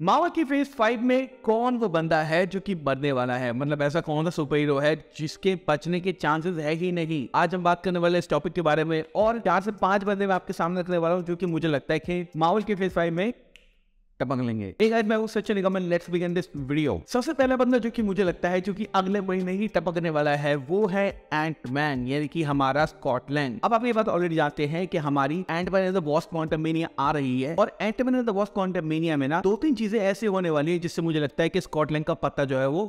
Marvel की phase 5 में कौन वो बंदा है जो कि मरने वाला है, मतलब ऐसा कौन सा सुपर हीरो है जिसके बचने के चांसेस है ही नहीं। आज हम बात करने वाले इस टॉपिक के बारे में और 4 से 5 बंदे मैं आपके सामने रखने वाला हूँ जो कि मुझे लगता है कि मार्वल की फेज 5 में टपक लेंगे। एक आज मैं उस सच्चे निगम में लेट्स बिगिन दिस वीडियो। सबसे पहला बंदा जो कि मुझे लगता है जो कि अगले महीने ही टपकने वाला है वो है एंटमैन, यानी कि हमारा स्कॉट लैंग। अब आप ये बात ऑलरेडी जानते हैं कि हमारी Ant Man and the Wasp Quantumania आ रही है और Ant Man and the Wasp Quantumania में ना 2-3 चीजें ऐसे होने वाली है जिससे मुझे लगता है कि स्कॉट लैंग का पत्ता जो है वो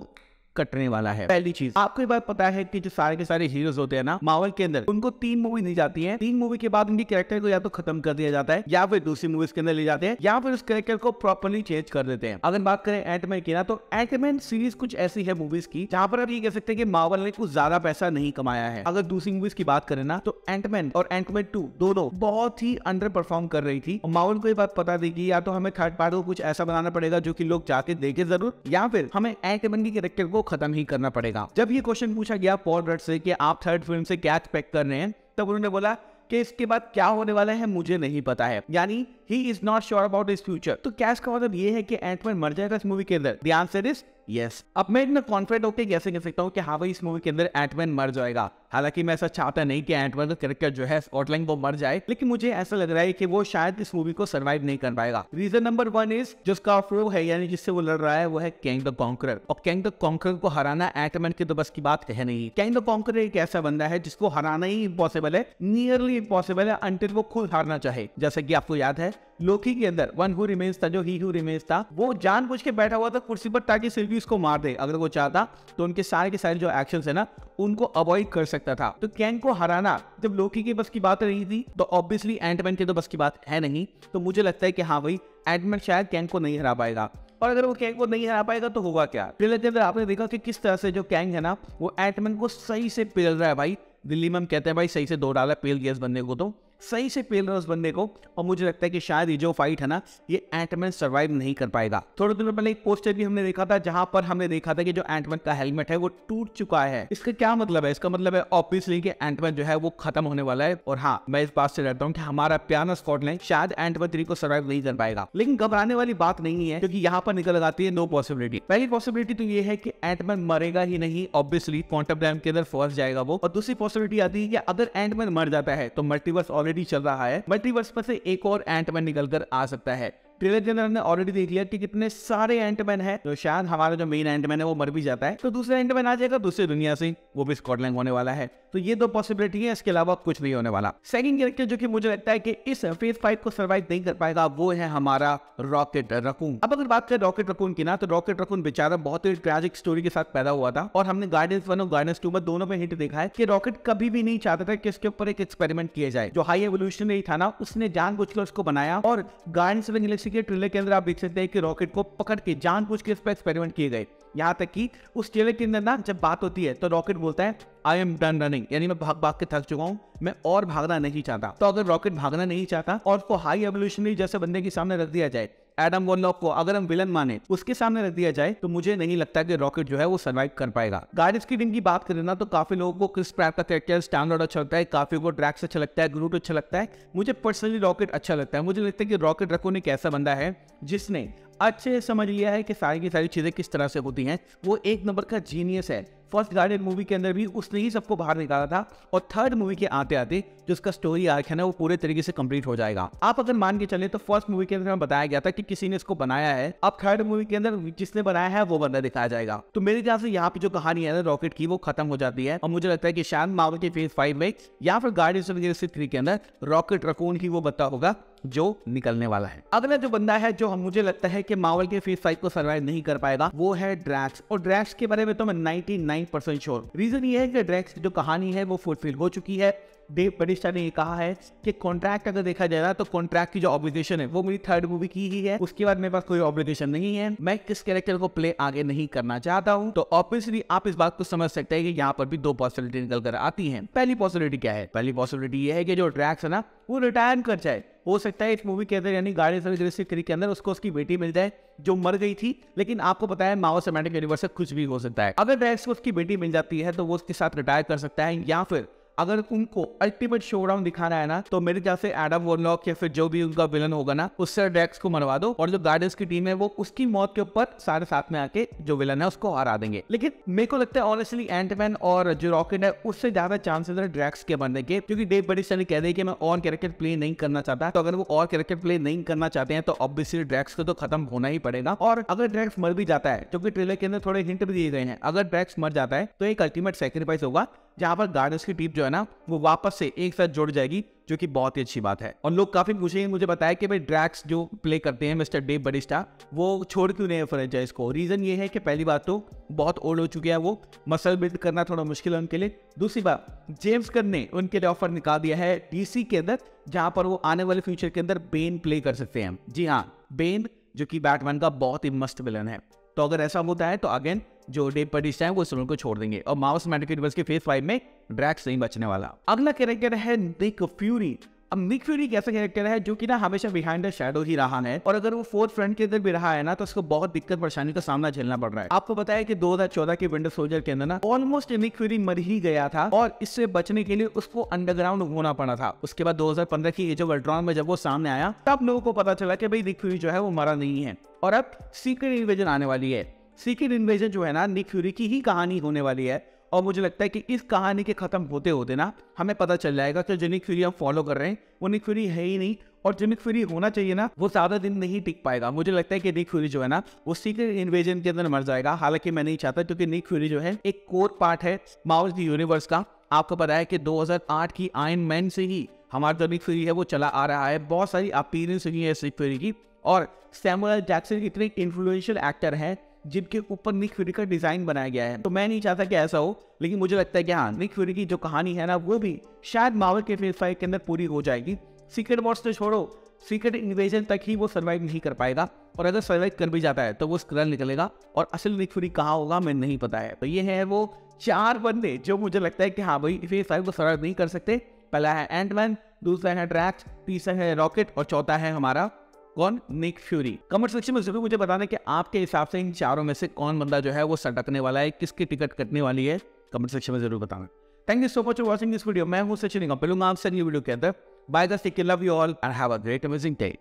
कटने वाला है। पहली चीज, आपको ये बात पता है कि जो सारे के सारे हीरोज होते हैं ना मार्वल के अंदर, उनको 3 मूवी दी जाती है। 3 मूवी के बाद उनकी कैरेक्टर को या तो खत्म कर दिया जाता है या फिर दूसरी मूवीज के अंदर ले जाते हैं या फिर उस कैरेक्टर को प्रॉपर्ली चेंज कर देते हैं। अगर बात करें एंटमैन की ना, तो एंटमैन सीरीज कुछ ऐसी है मूवीज की जहां पर आप ये कह सकते हैं कि मार्वल ने कुछ ज्यादा पैसा नहीं कमाया है। अगर दूसरी मूवीज की बात करें ना, तो एंटमैन और एंटमैन 2 दोनों बहुत ही अंडर परफॉर्म कर रही थी और मार्वल को ये बात पता थी कि या तो हमें थर्ड पार्ट को कुछ ऐसा बनाना पड़ेगा जो कि लोग जाके देखे जरूर, या फिर हमें एंटमैन की कैरेक्टर को खत्म ही करना पड़ेगा। जब ये क्वेश्चन पूछा गया पॉल रड से कि आप थर्ड फिल्म से क्या एक्सपेक्ट कर रहे हैं, तब उन्होंने बोला कि इसके बाद क्या होने वाला है मुझे नहीं पता है, यानी he is not sure about his future. तो क्या इसका मतलब ये है कि एंटमैन मर जाएगा इस मूवी के अंदर? The answer is yes. अब मैं इतना कॉन्फिडेंट होकर कैसे कह सकता हूँ कि हाँ भाई इस मूवी के अंदर एंटमैन मर जाएगा? हालांकि मैं ऐसा चाहता नहीं कि एंटमैन का कैरेक्टर जो है स्कॉट लैंग वो मर जाए, लेकिन मुझे ऐसा लग रहा है कि वो शायद इस मूवी को सर्वाइव नहीं कर पाएगा। रीजन नंबर 1 इज जो स्कॉर्पियो है, यानी जिससे वो लड़ रहा है वो है कैंग द कॉन्करर, और कैंग द कॉन्करर को हराना एंटमैन की तो बस की बात है नहीं। कैंग द कॉन्करर एक ऐसा बंदा है जिसको हराना ही इम्पॉसिबल है, नियरली इम्पॉसिबल है, अंटिल वो खुद हारना चाहे। जैसा कि आपको याद है लोकी के अंदर वन हु रिमेन्स था, जो ही हु रिमेन्स था, वो जानबूझ के बैठा हुआ था कुर्सी पर ताकि सिल्वी उसको मार दे। अगर वो चाहता तो उनके सारे के सारे जो एक्शंस है ना उनको अवॉइड कर सकता था। तो कैंग को हराना जब लोकी की बस की बात रही थी तो ऑब्वियसली एंटमैन की तो बस की बात है नहीं। तो मुझे लगता है कि हाँ भाई एंटमैन शायद कैंग को नहीं हरा पाएगा, और अगर वो कैंग को नहीं हरा पाएगा तो होगा क्या? ट्रेलर आपने देखा कि किस तरह से जो कैंग है ना वो एंटमैन को सही से पेल रहा है। भाई दिल्ली में हम कहते हैं भाई सही से 2 डाला पेल दिया इस बंदे को, तो सही से पेल रहा है उस बंदे को। और मुझे लगता है कि शायद ये जो फाइट है ना ये एंटमैन सर्वाइव नहीं कर पाएगा। थोड़े दिनों पहले एक पोस्टर भी हमने देखा था जहां पर हमने देखा था कि जो एंटमैन का हेलमेट है वो टूट चुका है। इसका क्या मतलब है? इसका मतलब है ऑब्वियसली कि एंटमैन जो है वो खत्म होने वाला है। और हाँ, मैं इस बात से डरता हूँ कि हमारा प्यारा स्कॉट लैंग शायद एंटमैन 3 को सर्वाइव नहीं कर पाएगा। लेकिन घबराने वाली बात नहीं है, क्योंकि यहाँ पर निकल आती है 2 पॉसिबिलिटी। पहली पॉसिबिलिटी तो ये है कि एंटमैन मरेगा ही नहीं, ऑब्वियसली क्वांटम रैम के अंदर फंस जाएगा वो। और दूसरी पॉसिबिलिटी आती है कि अगर एंटमैन मर जाता है तो मल्टीवर्स ऑलरेडी चल रहा है, मल्टीवर्स में से एक और एंटमैन निकल कर आ सकता है। ट्रेलर के अंदर हमने ऑलरेडी देख लिया कि कितने सारे एंटमैन हैं, तो शायद हमारा जो मेन एंटमैन है वो मर भी जाता है तो दूसरा एंटमैन आ जाएगा दूसरी दुनिया से, वो भी स्कॉट लैंग होने वाला है। तो ये 2 पॉसिबिलिटी है, इसके अलावा कुछ नहीं होने वाला। सेकंड कैरेक्टर जो कि मुझे लगता है कि इस फेज 5 को सर्वाइव नहीं कर पाएगा वो है हमारा रॉकेट रकून। अब अगर बात करें रॉकेट रकून की ना, तो रॉकेट रकून बेचारा बहुत ही ट्रैजिक स्टोरी के साथ पैदा हुआ था और हमने गार्डियंस 1 और गार्डियंस 2 में दोनों में हिंट देखा है कि रॉकेट कभी भी नहीं चाहता था कि इसके ऊपर एक एक्सपेरिमेंट किया जाए। जो हाई एवोल्यूशनरी था ना उसने जानबूझकर उसको बनाया, और गार्डियंस ऑफ द गैलेक्सी के ट्रेलर के अंदर आप देख सकते हैं कि रॉकेट को पकड़ के जानबूझ के इस पर एक्सपेरिमेंट किए गए। यहाँ तक कि उस ट्रेलर के अंदर ना जब बात होती है तो रॉकेट बोलता है आई एम डन रनिंग, यानी मैं भाग भाग के थक चुका हूँ, मैं और भागना नहीं चाहता। तो अगर रॉकेट भागना नहीं चाहता और उसको हाई एवोल्यूशनरी जैसे बंदे के सामने रख दिया जाए, एडम वॉरलॉक को अगर हम विलन माने उसके सामने रख दिया जाए, तो मुझे नहीं लगता कि रॉकेट जो है वो सर्वाइव कर पाएगा। गार्डियंस की टीम की बात करें ना, तो काफी लोगों को क्रिस प्रैट का कैरेक्टर स्टैंडर्ड अच्छा लगता है, काफी को ड्रैक्स अच्छा लगता है, ग्रूट अच्छा लगता है। मुझे पर्सनली रॉकेट अच्छा लगता है। मुझे लगता है कि रॉकेट रकून एक ऐसा बंदा है जिसने अच्छे से समझ लिया है कि सारी की सारी चीजें किस तरह से होती हैं। वो एक नंबर का जीनियस है। फर्स्ट गार्डियन मूवी के अंदर भी उसने ही सबको बाहर निकाला था, और थर्ड मूवी के आते आते जो उसका स्टोरी आर्क है ना वो पूरे तरीके से कंप्लीट हो जाएगा। आप अगर मान के चले तो फर्स्ट मूवी के अंदर बताया गया था कि किसी ने इसको बनाया है, अब थर्ड मूवी के अंदर जिसने बनाया है वो बंदा दिखाया जाएगा। तो मेरे ख्याल से यहाँ पे जो कहानी है ना रॉकेट की वो खत्म हो जाती है, और मुझे लगता है कि शायद मार्वल के फेज 5 में या फिर गार्डियंस ऑफ द गैलेक्सी 3 के अंदर रॉकेट रकून ही वो बंदा होगा जो निकलने वाला है। अगला जो बंदा है जो मुझे लगता है कि मार्वल के फेज 5 को सर्वाइव नहीं कर पाएगा वो है ड्रैक्स। और ड्रैक्स के बारे में तो मैं 99% श्योर। रीजन ये है कि ड्रैक्स जो कहानी है वो फुलफिल हो चुकी है। डेव बटिस्टा ने ये कहा है कि कॉन्ट्रैक्ट अगर देखा जाए ना तो कॉन्ट्रैक्ट की जो ऑब्लिगेशन है वो मेरी थर्ड मूवी की ही है, उसके बाद मेरे पास कोई ऑब्लिगेशन नहीं है, मैं किस कैरेक्टर को प्ले आगे नहीं करना चाहता हूं। तो ऑब्वियसली आप इस बात को समझ सकते हैं कि यहाँ पर भी 2 पॉसिबिलिटी निकल कर आती हैं। पहली पॉसिबिलिटी क्या है? पहली पॉसिबिलिटी ये है कि जो ड्रैक्स है ना वो रिटायर कर जाए। हो सकता है इस मूवी के अंदर यानी गार्डियंस ऑफ द गैलेक्सी 3 के अंदर उसको उसकी बेटी मिल जाए जो मर गई थी, लेकिन आपको पता है मार्वल सिनेमैटिक यूनिवर्स से कुछ भी हो सकता है। अगर ड्रैक्स को उसकी बेटी मिल जाती है तो वो उसके साथ रिटायर कर सकता है, या फिर अगर उनको अल्टीमेट शोडाउन दिखाना है ना, तो मेरे ख्याल से एडम वॉरलॉक या फिर जो भी उनका विलन होगा ना, उससे ड्रैक्स को मरवा दो और जो गार्डियंस की टीम है वो उसकी मौत के ऊपर सारे साथ में आके जो विलन है उसको हरा देंगे। लेकिन मेरे को लगता है ऑनेस्टली एंटमैन और जो रॉकेट है उससे ज्यादा चांसेस है ड्रैक्स के बनने के, क्योंकि डेव बैटिस्टा ने कह दिया कि मैं और कैरेक्टर प्ले नहीं करना चाहता। तो अगर वो और कैरेक्टर प्ले नहीं करना चाहते हैं तो ऑब्वियसली ड्रैक्स को तो खत्म होना ही पड़ेगा। और अगर ड्रैक्स मर भी जाता है, क्योंकि ट्रेलर के अंदर थोड़े हिंट भी दिए गए हैं, अगर ड्रैक्स मर जाता है तो एक अल्टीमेट सैक्रिफाइस होगा जहां पर गार्डियंस की टीम जो है ना वो वापस से एक साथ जुड़ जाएगी, जो कि बहुत ही अच्छी बात है। और लोग काफी पूछेंगे, मुझे बताया कि भाई ड्रैक्स जो प्ले करते हैं मिस्टर डेव बैटिस्टा, वो छोड़ क्यों नहीं फ्रेंचाइज को। रीजन ये है कि पहली बात तो बहुत ओल्ड हो चुके हैं, वो मसल बिल्ड करना थोड़ा मुश्किल है उनके लिए। दूसरी बात, जेम्स गन ने उनके लिए ऑफर निकाल दिया है डीसी के अंदर, जहां पर वो आने वाले फ्यूचर के अंदर बेन प्ले कर सकते हैं। जी हाँ, बेन जो कि बैटमैन का बहुत ही मस्त विलन है। तो अगर ऐसा होता है तो अगेन जो डेव बैटिस्टा है वो इस रोल को छोड़ देंगे और मार्वल सिनेमैटिक यूनिवर्स के फेज 5 में ड्रैक्स नहीं बचने वाला। अगला कैरेक्टर है निक फ्यूरी। अब निक फ्यूरी एक ऐसा कैरेक्टर है जो कि ना हमेशा बिहाइंड द शैडो ही रहा है, और अगर वो फोर्थ फ्रंट के अंदर भी रहा है ना तो उसको बहुत दिक्कत परेशानी का सामना झेलना पड़ रहा है। आपको पता है कि 2014 के विंटर सोल्जर के अंदर ना ऑलमोस्ट निक फ्यूरी मर ही गया था और इससे बचने के लिए उसको अंडरग्राउंड होना पड़ा था। उसके बाद 2015 की एज ऑफ अल्ट्रॉन में जब वो सामने आया तब लोगों को पता चला कि भाई निक फ्यूरी जो है वो मरा नहीं है। और अब सीक्रेट इन्वेजन आने वाली है। सीक्रेट इन्वेजन जो है ना निक फ्यूरी की ही कहानी होने वाली है, और मुझे लगता है कि इस कहानी के खत्म होते होते ना हमें पता चल जाएगा कि जो निक फ्यूरी हम फॉलो कर रहे हैं वो निक फ्यूरी है ही नहीं, और जो निक फ्यूरी होना चाहिए ना वो ज्यादा दिन नहीं टिक पाएगा। मुझे लगता है कि निक फ्यूरी जो है ना वो सीक्रेट इन्वेजन के अंदर मर जाएगा। हालांकि मैं नहीं चाहता, क्योंकि निक फ्यूरी जो है एक कोर पार्ट है मार्वल यूनिवर्स का। आपको पता है कि 2008 की आयरन मैन से ही हमारा जो निक फ्यूरी है वो चला आ रहा है। बहुत सारी अपीयरेंस हुई है निक फ्यूरी की, और सैमुअल जैक्सन इतने इन्फ्लुएंशियल एक्टर हैं जिनके ऊपर निक फ्यूरी का डिजाइन बनाया गया है। तो मैं नहीं चाहता कि ऐसा हो, लेकिन मुझे लगता है कि हाँ, निक फ्यूरी की जो कहानी है ना वो भी शायद मार्वल के फेज 5 के अंदर पूरी हो जाएगी। सीक्रेट वॉर्स तो छोड़ो, सीक्रेट इन्वेजन तक ही वो सर्वाइव नहीं कर पाएगा, और अगर सर्वाइव कर भी जाता है तो वो स्क्रल निकलेगा, और असल निक फ्यूरी कहाँ होगा मैं नहीं पता है। तो ये है वो 4 बंदे जो मुझे लगता है कि हाँ भाई फेज 5 को सर्वाइव नहीं कर सकते। पहला है एंटमैन, दूसरा है ड्रैक्स, तीसरा है रॉकेट, और चौथा है हमारा कौन, निक फ्यूरी। कमेंट सेक्शन में जरूर मुझे बताना कि आपके हिसाब से इन चारों में से कौन बंदा जो है वो सटकने वाला है, किसकी टिकट कटने वाली है, कमेंट सेक्शन में जरूर बताना। Thank you so much for watching this video. मैं हूं सचिन, मिलूंगा आपसे न्यू वीडियो के अंदर। Bye guys, take care, love you all and have a great amazing day.